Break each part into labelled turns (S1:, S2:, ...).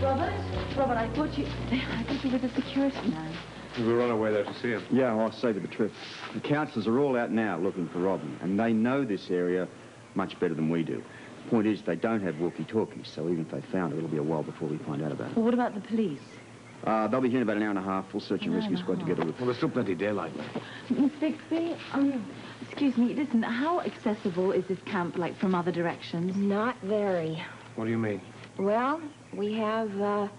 S1: Robert, I thought you were the security man.
S2: We were on our way there to see him.
S3: Yeah, well, I'll save you the trip. The counsellors are all out now looking for Robin, and they know this area much better than we do. The point is, they don't have walkie-talkies, so even if they found it, it'll be a while before we find out about it.
S1: Well, what about the police?
S3: They'll be here in about an hour and a half. Full search and rescue squad together with...
S2: Well, there's still plenty of daylight left.
S1: Miss Bixby, excuse me, listen, how accessible is this camp, like, from other directions?
S4: Not very.
S2: What do you mean?
S4: Well, we have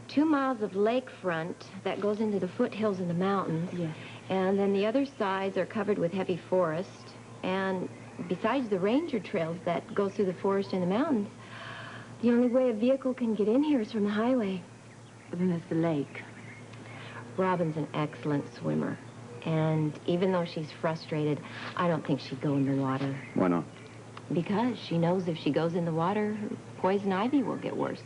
S4: 2 miles of lakefront that goes into the foothills in the mountains.
S1: Yes.
S4: And then the other sides are covered with heavy forest. And besides the ranger trails that go through the forest and the mountains, the only way a vehicle can get in here is from the highway.
S1: But then there's the lake.
S4: Robin's an excellent swimmer. And even though she's frustrated, I don't think she'd go in the water.
S3: Why not?
S4: Because she knows if she goes in the water, poison ivy will get worse.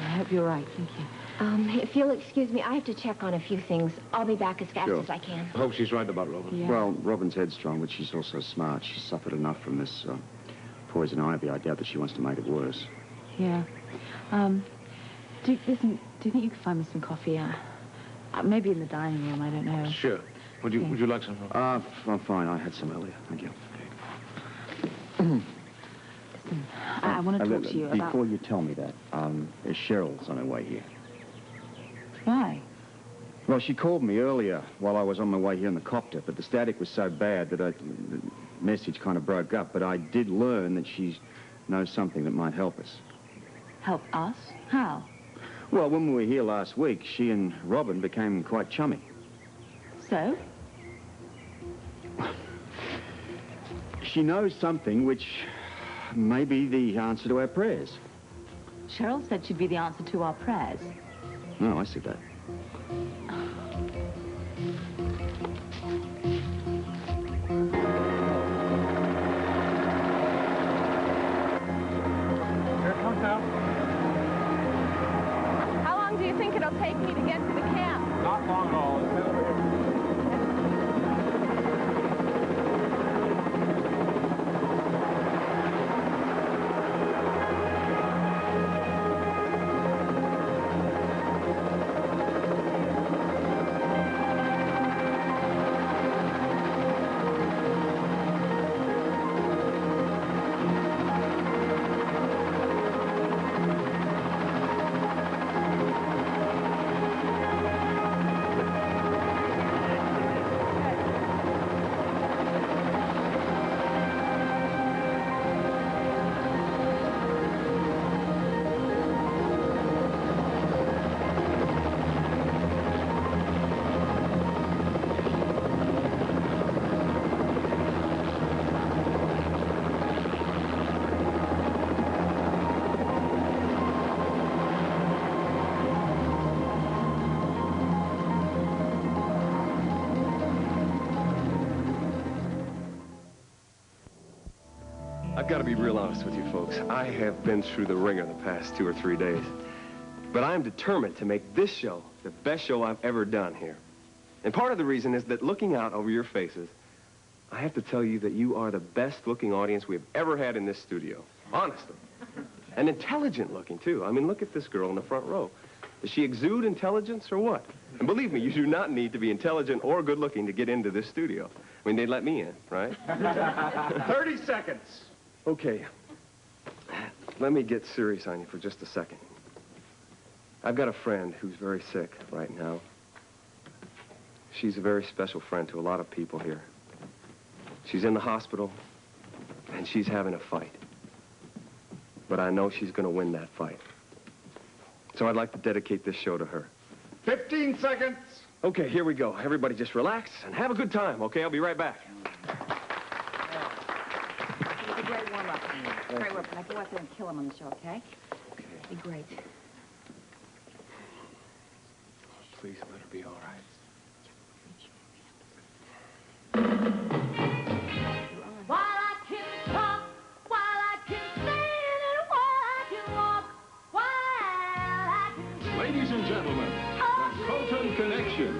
S1: I hope you're right, thank you.
S4: If you'll excuse me, I have to check on a few things. I'll be back as fast
S3: Sure.
S4: as I can.
S2: I hope she's right about Robin.
S1: Yeah.
S3: Well, Robin's headstrong, but she's also smart. She's suffered enough from this poison ivy. I doubt that she wants to make it worse.
S1: Yeah. Do you think you can find me some coffee? Maybe in the dining room, I don't know.
S2: Sure. Would you like some?
S3: I'm fine. I had some earlier. Thank you.
S1: Listen, I want to talk to you about...
S3: Before you tell me that, Cheryl's on her way here.
S1: Why?
S3: Well, she called me earlier while I was on my way here in the copter, but the static was so bad that the message kind of broke up. But I did learn that she knows something that might help us.
S1: Help us? How?
S3: Well, when we were here last week, she and Robin became quite chummy.
S1: So?
S3: She knows something which may be the answer to our prayers.
S1: Cheryl said she'd be the answer to our prayers.
S3: Oh, I see that.
S2: Here it comes now.
S5: How long do you think it'll take me to get to the camp?
S2: Not long at all. It's over here.
S6: I've got to be real honest with you folks. I have been through the ringer the past 2 or 3 days. But I'm determined to make this show the best show I've ever done here. And part of the reason is that looking out over your faces, I have to tell you that you are the best looking audience we've ever had in this studio. Honestly. And intelligent looking too. I mean, look at this girl in the front row. Does she exude intelligence or what? And believe me, you do not need to be intelligent or good looking to get into this studio. I mean, they'd let me in, right?
S2: 30 seconds.
S6: Okay, let me get serious on you for just a second. I've got a friend who's very sick right now. She's a very special friend to a lot of people here. She's in the hospital, and she's having a fight. But I know she's going to win that fight. So I'd like to dedicate this show to her.
S2: 15 seconds.
S6: Okay, here we go. Everybody just relax and have a good time, okay? I'll be right back.
S1: Great warm-up. Great work. And I go out there and kill him on the show, okay?
S6: Okay.
S1: Be great.
S6: Please let her be all right.
S5: While I can talk, while I can stand, and while I can walk, while I can...
S7: Ladies and gentlemen, the Colton Connection,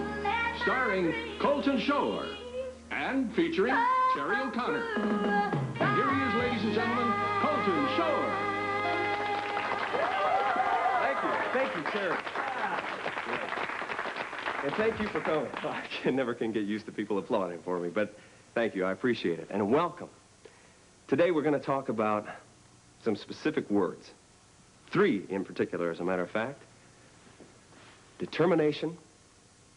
S7: starring Colton Shore and featuring Terry O'Connor. And here he is, ladies and gentlemen, Colton Shore.
S6: Terry. And thank you for coming. I never can get used to people applauding for me, but thank you. I appreciate it. And welcome. Today we're going to talk about some specific words. 3 in particular, as a matter of fact. Determination,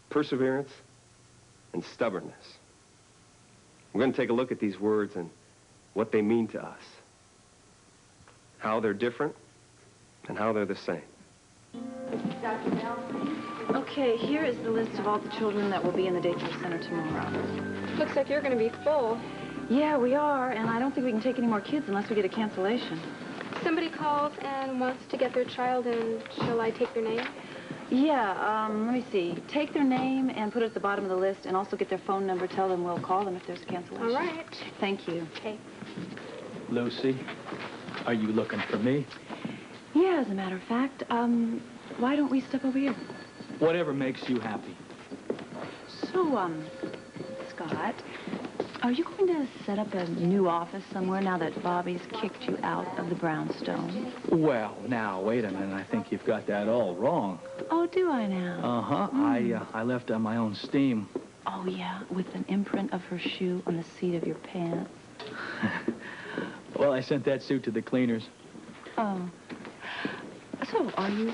S6: perseverance, and stubbornness. We're going to take a look at these words and what they mean to us. How they're different and how they're the same.
S4: Dr. Bell?
S1: Okay, here is the list of all the children that will be in the daycare center tomorrow.
S8: Looks like you're going to be full.
S1: Yeah, we are, and I don't think we can take any more kids unless we get a cancellation.
S8: Somebody calls and wants to get their child in. Shall I take their name?
S1: Yeah, let me see. Take their name and put it at the bottom of the list, and also get their phone number. Tell them we'll call them if there's a cancellation.
S8: All right.
S1: Thank you.
S8: Okay.
S9: Lucy, are you looking for me?
S1: Yeah, as a matter of fact, why don't we step over here?
S9: Whatever makes you happy.
S1: So, Scott, are you going to set up a new office somewhere now that Bobby's kicked you out of the brownstone?
S9: Well, now, wait a minute. I think you've got that all wrong.
S1: Oh, do I now?
S9: Uh-huh. I left on my own steam.
S1: Oh, yeah, with an imprint of her shoe on the seat of your pants.
S9: Well, I sent that suit to the cleaners.
S1: Oh. So, are you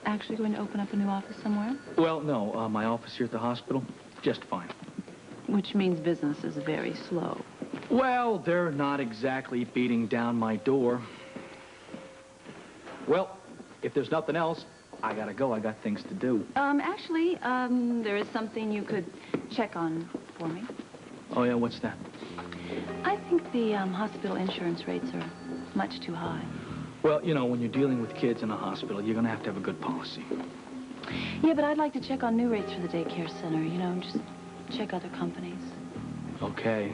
S1: actually going to open up a new office somewhere?
S9: Well, no. My office here at the hospital, just fine.
S1: Which means business is very slow.
S9: Well, they're not exactly beating down my door. Well, if there's nothing else, I gotta go. I got things to do.
S1: Actually, there is something you could check on for me.
S9: Oh, yeah? What's that?
S1: I think the hospital insurance rates are much too high.
S9: Well, you know, when you're dealing with kids in a hospital, you're gonna have a good policy.
S1: Yeah, but I'd like to check on new rates for the daycare center, you know, just check other companies.
S9: Okay,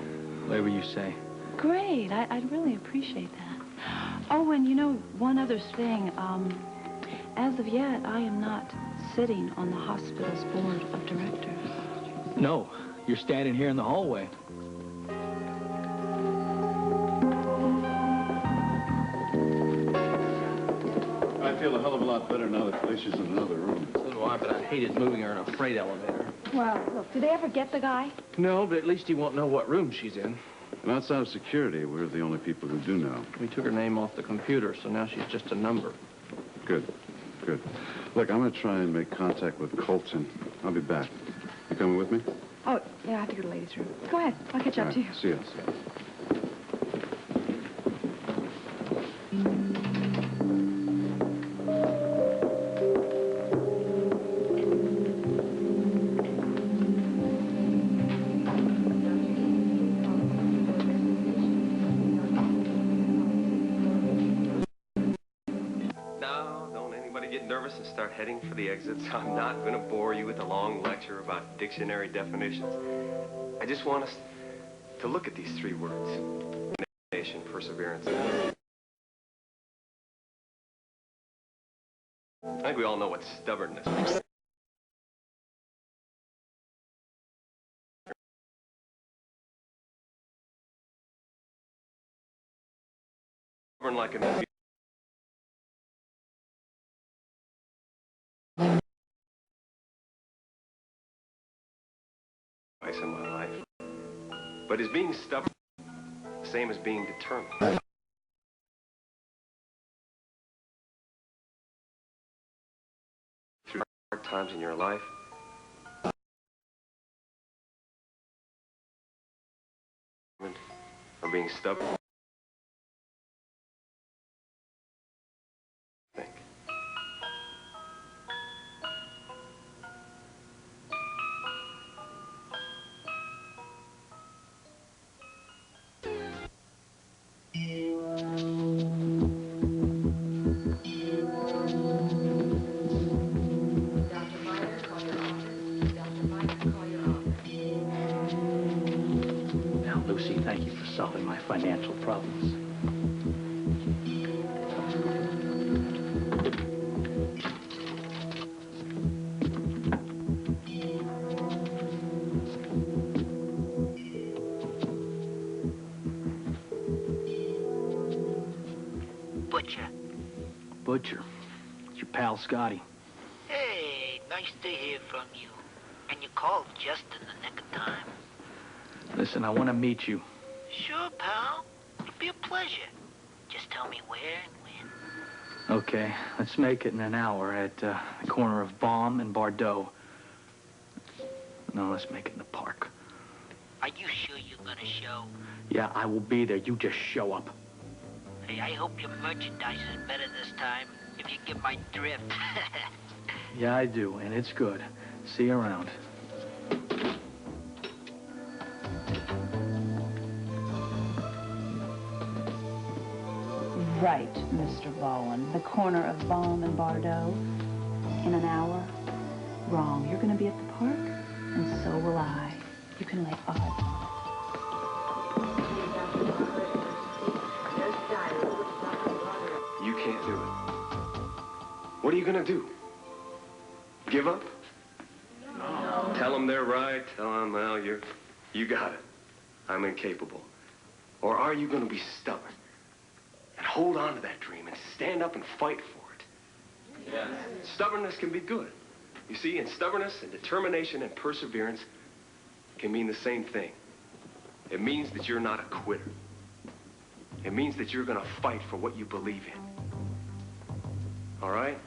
S9: whatever you say.
S1: Great, I'd really appreciate that. Oh, and you know, one other thing, as of yet, I am not sitting on the hospital's board of directors.
S9: No, you're standing here in the hallway.
S10: I feel a hell of a lot better now that Felicia's in another room.
S11: So do I, but I hated moving her in a freight elevator.
S4: Well, look, did they ever get the guy?
S11: No, but at least he won't know what room she's in.
S10: And outside of security, we're the only people who do know.
S11: We took her name off the computer, so now she's just a number.
S10: Good, good. Look, I'm going to try and make contact with Colton. I'll be back. You coming with me?
S4: Oh, yeah, I have to go to the ladies' room. Go ahead. I'll catch up to you.
S10: See ya.
S6: Nervous and start heading for the exits. I'm not going to bore you with a long lecture about dictionary definitions. I just want us to look at these 3 words. Determination, perseverance. I think we all know what stubbornness is. Stubborn like a in my life. But is being stubborn the same as being determined? Through hard times in your life, or being stubborn? Think.
S9: Now, Lucy, thank you for solving my financial problems.
S12: Butcher.
S9: Butcher. It's your pal, Scotty.
S12: Nice to hear from you. And you called just in the nick of time.
S9: Listen, I want to meet you.
S12: Sure, pal. It'll be a pleasure. Just tell me where and when.
S9: Okay, let's make it in an hour at the corner of Baum and Bardot. No, let's make it in the park.
S12: Are you sure you're gonna show?
S9: Yeah, I will be there. You just show up.
S12: Hey, I hope your merchandise is better this time, if you get my drift.
S9: Yeah, I do, and it's good. See you around.
S1: Right, Mr. Bowen. The corner of Baum and Bardot. In an hour? Wrong. You're going to be at the park, and so will I. You can lay odds.
S6: You can't do it. What are you gonna do? Give up? No. Tell them they're right. Tell them, well, you got it. I'm incapable. Or are you gonna be stubborn and hold on to that dream and stand up and fight for it? Yes. Stubbornness can be good. You see, and stubbornness and determination and perseverance can mean the same thing. It means that you're not a quitter. It means that you're gonna fight for what you believe in. All right?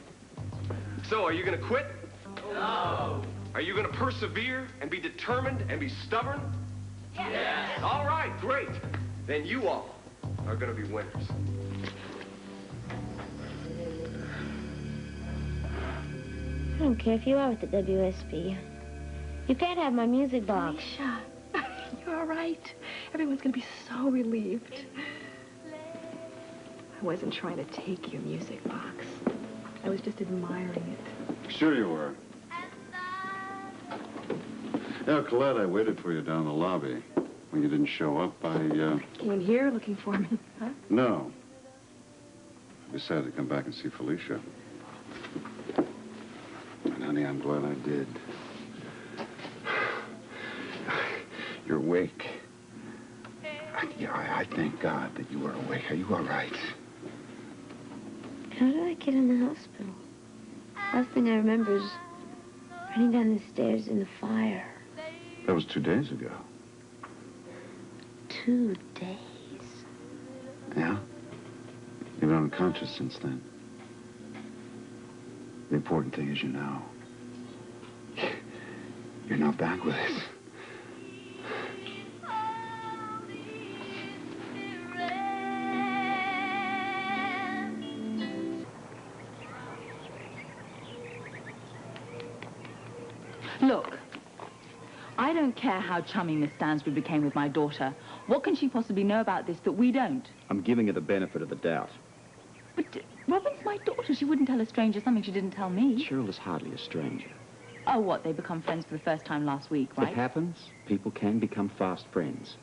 S6: So, are you gonna quit? No. Are you gonna persevere and be determined and be stubborn? Yes. All right, great. Then you all are gonna be winners.
S4: I don't care if you are with the WSB. You can't have my music box.
S1: Alicia, you're all right. Everyone's going to be so relieved. I wasn't trying to take your music box. I was just admiring it.
S10: Sure you were. Yeah, Colette, I waited for you down the lobby. When you didn't show up,
S1: Came here looking for me, huh?
S10: No. I decided to come back and see Felicia. And, honey, I'm glad I did. You're awake. I thank God that you are awake. Are you all right?
S4: How did I get in the hospital? Last thing I remember is running down the stairs in the fire.
S10: That was 2 days ago.
S4: 2 days.
S10: Yeah? You've been unconscious since then. The important thing is you know. You're not back with us.
S1: Look, I don't care how chummy Miss Stansbury became with my daughter. What can she possibly know about this that we don't?
S3: I'm giving her the benefit of the doubt.
S1: But Robin's my daughter. She wouldn't tell a stranger something she didn't tell me.
S3: Cheryl is hardly a stranger.
S1: Oh, what? They become friends for the first time last week, right?
S3: It happens. People can become fast friends.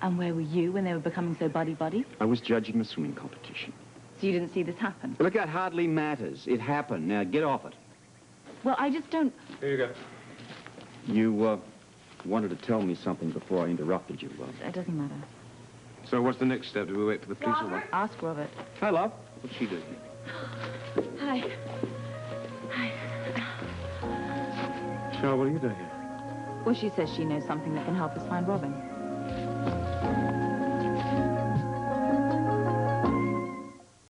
S1: And where were you when they were becoming so buddy-buddy?
S3: I was judging the swimming competition.
S1: So you didn't see this happen?
S3: Look, that hardly matters. It happened. Now, get off it.
S1: Well, I just don't...
S6: Here you go.
S3: You, wanted to tell me something before I interrupted you, love.
S1: It doesn't matter.
S6: So what's the next step? Do we wait for the police or what?
S1: Ask Robert.
S3: Hi, love. What's she doing?
S1: Hi. Hi.
S6: Cheryl, what are you doing here?
S1: Well, she says she knows something that can help us find Robin.